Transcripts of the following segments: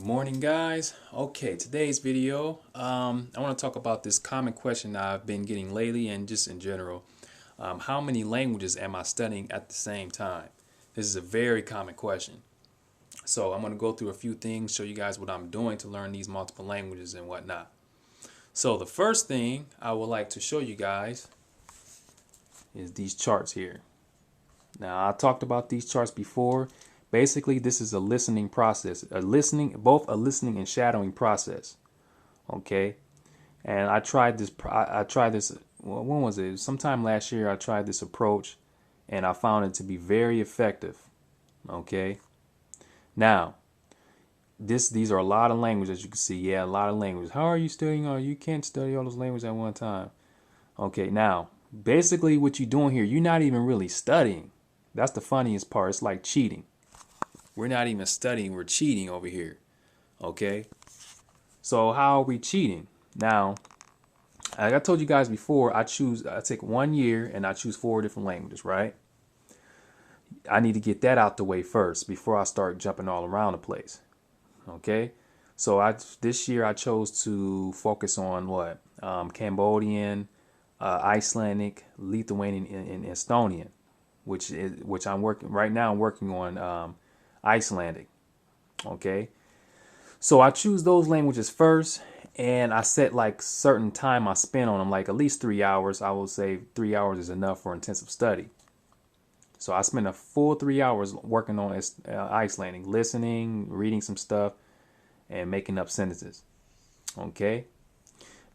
Morning, guys. Okay, today's video, I want to talk about this common question I've been getting lately and just in general. How many languages am I studying at the same time? This is a very common question. So I'm going to go through a few things, show you guys what I'm doing to learn these multiple languages and whatnot. So the first thing I would like to show you guys is these charts here. Now, I talked about these charts before. Basically, this is a listening process, both a listening and shadowing process. Okay. And I tried this, well, when was it? Sometime last year, I tried this approach and I found it to be very effective. Okay. Now, these are a lot of languages, as you can see. Yeah, a lot of languages. How are you studying? Oh, you can't study all those languages at one time. Okay. Now, basically what you're doing here, you're not even really studying. That's the funniest part. It's like cheating. We're not even studying, we're cheating over here. Okay? So how are we cheating? Now, like I told you guys before, I take 1 year and I choose 4 different languages, right? I need to get that out the way first before I start jumping all around the place. Okay? So this year I chose to focus on what? Cambodian, Icelandic, Lithuanian, and Estonian, which I'm working right now. I'm working on Icelandic. Okay, so I choose those languages first, and I set like certain time I spend on them, like at least 3 hours. I will say 3 hours is enough for intensive study. So I spend a full 3 hours working on Icelandic, listening, reading some stuff, and making up sentences. Okay,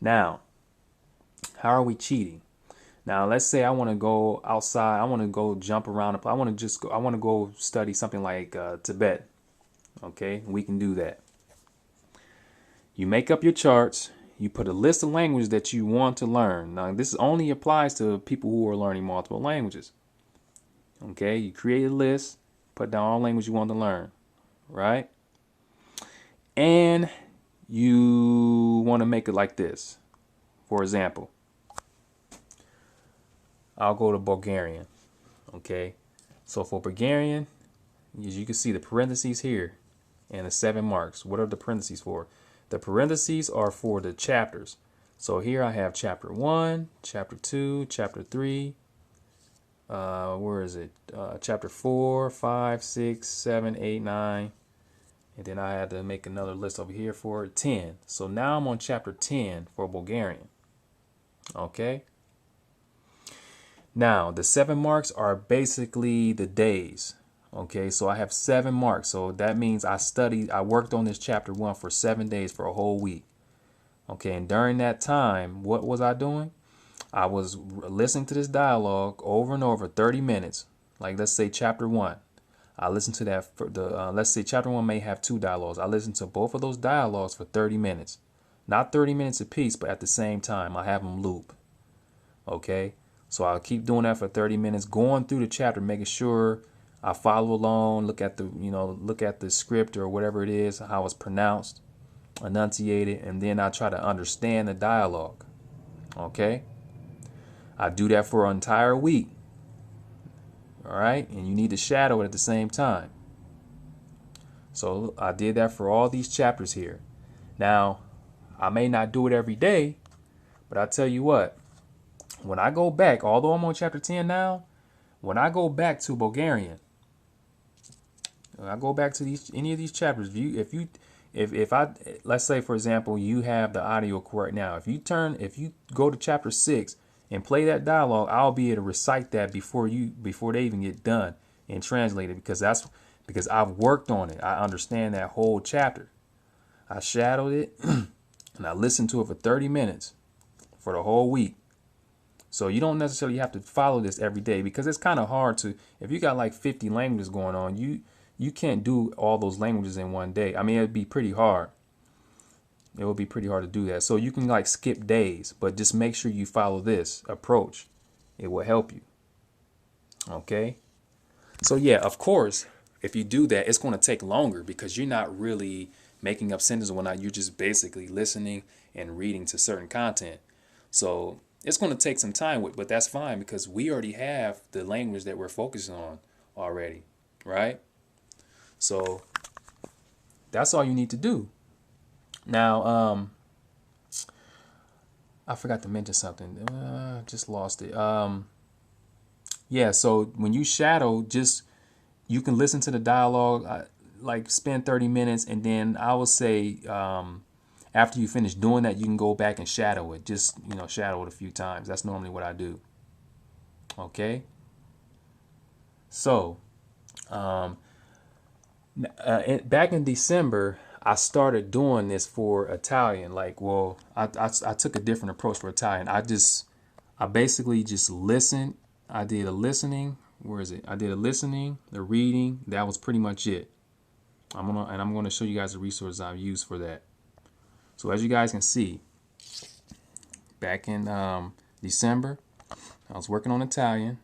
now how are we cheating? Now, let's say I want to go outside. I want to go jump around. I want to go study something like Tibet. Okay, we can do that. You make up your charts. You put a list of languages that you want to learn. Now, this only applies to people who are learning multiple languages. Okay, you create a list, put down all languages you want to learn, right? And you want to make it like this. For example, I'll go to Bulgarian. Okay, so for Bulgarian, as you can see the parentheses here and the 7 marks. What are the parentheses for? The parentheses are for the chapters. So here I have chapter 1, chapter 2, chapter 3. Where is it? Chapter 4, 5, 6, 7, 8, 9. And then I had to make another list over here for 10. So now I'm on chapter 10 for Bulgarian. Okay. Now, the 7 marks are basically the days. Okay, so I have 7 marks. So that means I worked on this chapter 1 for 7 days for a whole week. Okay, and during that time, what was I doing? I was listening to this dialogue over and over 30 minutes. Like, let's say chapter 1. I listened to that for let's say chapter 1 may have 2 dialogues. I listened to both of those dialogues for 30 minutes. Not 30 minutes apiece, but at the same time, I have them loop. Okay? So I'll keep doing that for 30 minutes, going through the chapter, making sure I follow along, look at the script or whatever it is, how it's pronounced, enunciate it, and then I try to understand the dialogue. Okay? I do that for an entire week. All right? And you need to shadow it at the same time. So I did that for all these chapters here. Now, I may not do it every day, but I tell you what, when I go back, although I'm on chapter 10 now, when I go back to Bulgarian, when I go back to any of these chapters, if I let's say for example you have the audio correct now, if you go to chapter 6 and play that dialogue, I'll be able to recite that before they even get done and translate it, because I've worked on it. I understand that whole chapter. I shadowed it and I listened to it for 30 minutes for the whole week. So you don't necessarily have to follow this every day, because it's kind of hard to, if you got like 50 languages going on, you can't do all those languages in one day. I mean, it'd be pretty hard. It would be pretty hard to do that. So you can like skip days, but just make sure you follow this approach. It will help you. Okay. So yeah, of course, if you do that, it's going to take longer, because you're not really making up sentences when you're just basically listening and reading to certain content. So it's going to take some time, but that's fine, because we already have the language that we're focusing on already, right? So that's all you need to do. Now, I forgot to mention something. Just lost it. Yeah, so when you shadow, just you can listen to the dialogue, like spend 30 minutes, and then I would say after you finish doing that, you can go back and shadow it. Just, shadow it a few times. That's normally what I do. Okay. So back in December, I started doing this for Italian. Like, well, I took a different approach for Italian. I basically just listened. I did a listening. Where is it? I did a listening, the reading. That was pretty much it. I'm gonna show you guys the resources I've used for that. So as you guys can see, back in December, I was working on Italian.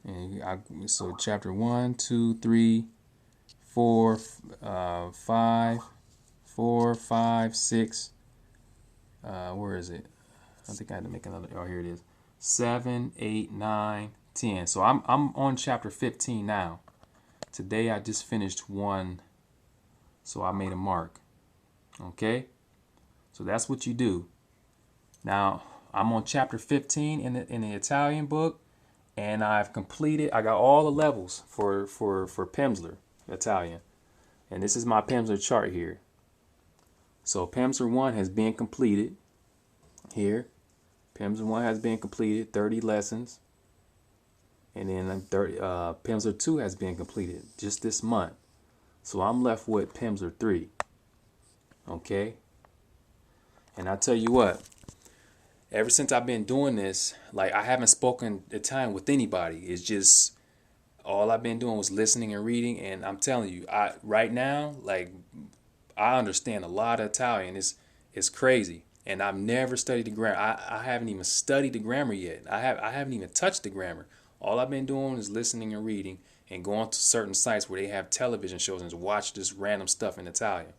And so chapter 1, 2, 3, 4, 5, 4, 5, 6. Where is it? I think I had to make another. Oh, here it is. 7, 8, 9, 10. So I'm on chapter 15 now. Today I just finished one, so I made a mark. Okay, so that's what you do. Now I'm on chapter 15 in the Italian book, and I've completed. I got all the levels for Pimsleur Italian, and this is my Pimsleur chart here. So Pimsleur 1 has been completed here. Pimsleur 1 has been completed, 30 lessons. And then Pimsleur 2 has been completed just this month. So I'm left with Pimsleur 3. Okay? And I tell you what, ever since I've been doing this, like, I haven't spoken Italian with anybody. It's just all I've been doing was listening and reading. And I'm telling you, right now, like, I understand a lot of Italian. It's crazy. And I've never studied the grammar. I haven't even studied the grammar yet. I haven't even touched the grammar. All I've been doing is listening and reading and going to certain sites where they have television shows and watch this random stuff in Italian.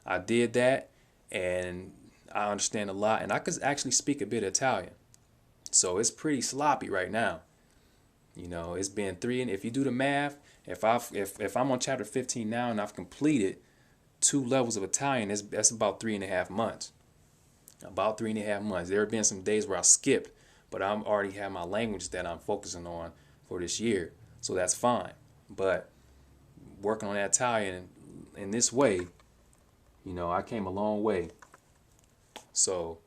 I did that, and I understand a lot, and I could actually speak a bit of Italian. So it's pretty sloppy right now. It's been 3, and if you do the math, if I'm on chapter 15 now and I've completed 2 levels of Italian, that's about 3.5 months. About 3.5 months. There have been some days where I skipped, but I already have my language that I'm focusing on for this year, so that's fine. But working on that Italian in this way, I came a long way. So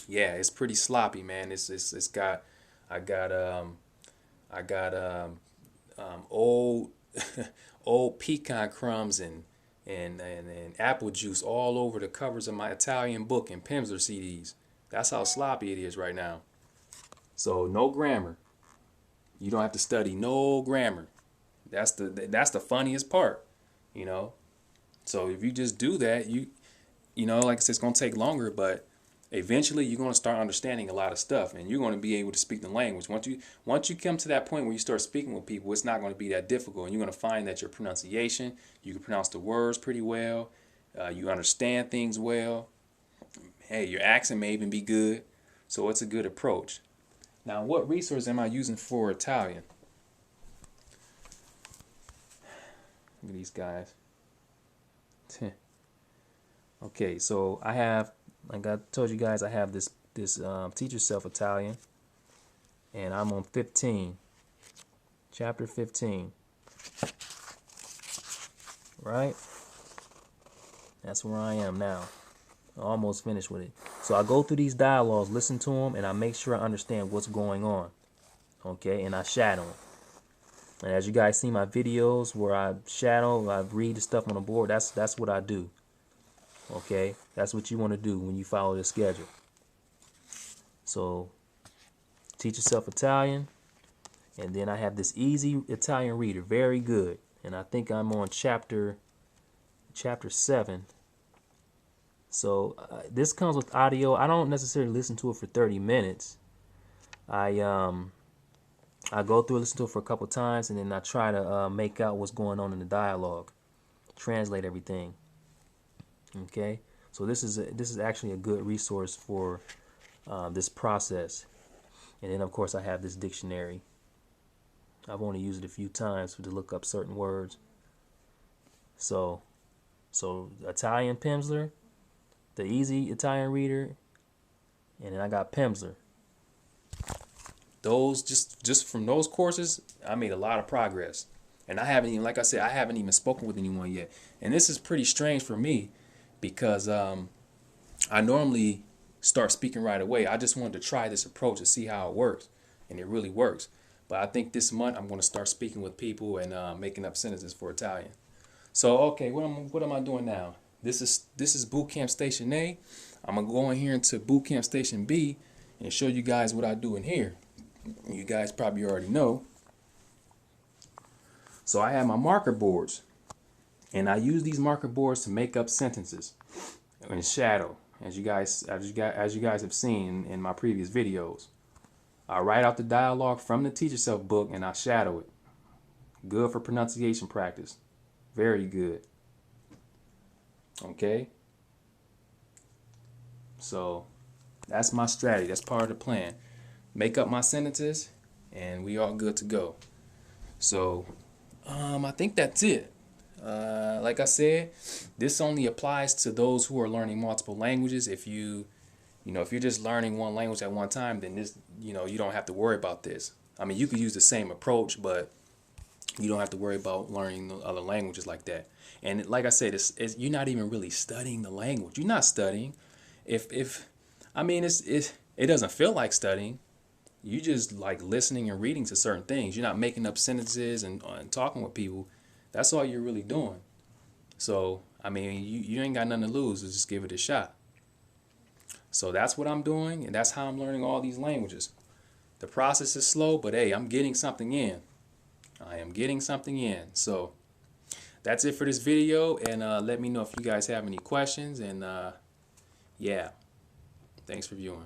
yeah, it's pretty sloppy, man. I got old old pecan crumbs and apple juice all over the covers of my Italian book and Pimsleur CDs. That's how sloppy it is right now. So no grammar. You don't have to study no grammar. That's the funniest part, So if you just do that, like I said, it's gonna take longer, but eventually you're gonna start understanding a lot of stuff, and you're gonna be able to speak the language. Once you come to that point where you start speaking with people, it's not gonna be that difficult, and you're gonna find that your pronunciation, you can pronounce the words pretty well, you understand things well. Hey, your accent may even be good, so it's a good approach. Now, what resource am I using for Italian? Look at these guys. Okay, so I have, like I told you guys, I have this Teach Yourself Italian, and I'm on 15, chapter 15, right? That's where I am now. Almost finished with it. So I go through these dialogues, listen to them, and I make sure I understand what's going on. Okay, and I shadow them. And as you guys see my videos where I shadow, I read the stuff on the board, that's what I do. Okay, that's what you want to do when you follow this schedule. So Teach Yourself Italian, and then I have this easy Italian reader, very good. And I think I'm on chapter 7. So this comes with audio. I don't necessarily listen to it for 30 minutes. I go through and listen to it for a couple times, and then I try to make out what's going on in the dialogue, translate everything. Okay, so this is actually a good resource for this process. And then of course I have this dictionary. I've only used it a few times to look up certain words. So Italian Pimsleur, the easy Italian reader, and then I got Pimsleur. Those just from those courses, I made a lot of progress. And I haven't even, like I said, I haven't even spoken with anyone yet. And this is pretty strange for me because I normally start speaking right away. I just wanted to try this approach to see how it works, and it really works. But I think this month I'm going to start speaking with people and making up sentences for Italian. So okay, what am I doing now? This is Boot Camp Station A. I'm gonna go in here into Boot Camp Station B and show you guys what I do in here. You guys probably already know. So I have my marker boards, and I use these marker boards to make up sentences in shadow, as you guys have seen in my previous videos. I write out the dialogue from the Teach Yourself book and I shadow it. Good for pronunciation practice. Very good. Okay. So that's my strategy. That's part of the plan. Make up my sentences and we are good to go. So I think that's it. Like I said, this only applies to those who are learning multiple languages. If you're just learning one language at one time, then you don't have to worry about this. I mean, you could use the same approach, but you don't have to worry about learning other languages like that. And like I said, you're not even really studying the language. You're not studying. It doesn't feel like studying. You just like listening and reading to certain things. You're not making up sentences and talking with people. That's all you're really doing. So, I mean, you ain't got nothing to lose. So just give it a shot. So that's what I'm doing, and that's how I'm learning all these languages. The process is slow, but hey, I'm getting something in. I am getting something in. So that's it for this video, and let me know if you guys have any questions. And yeah, thanks for viewing.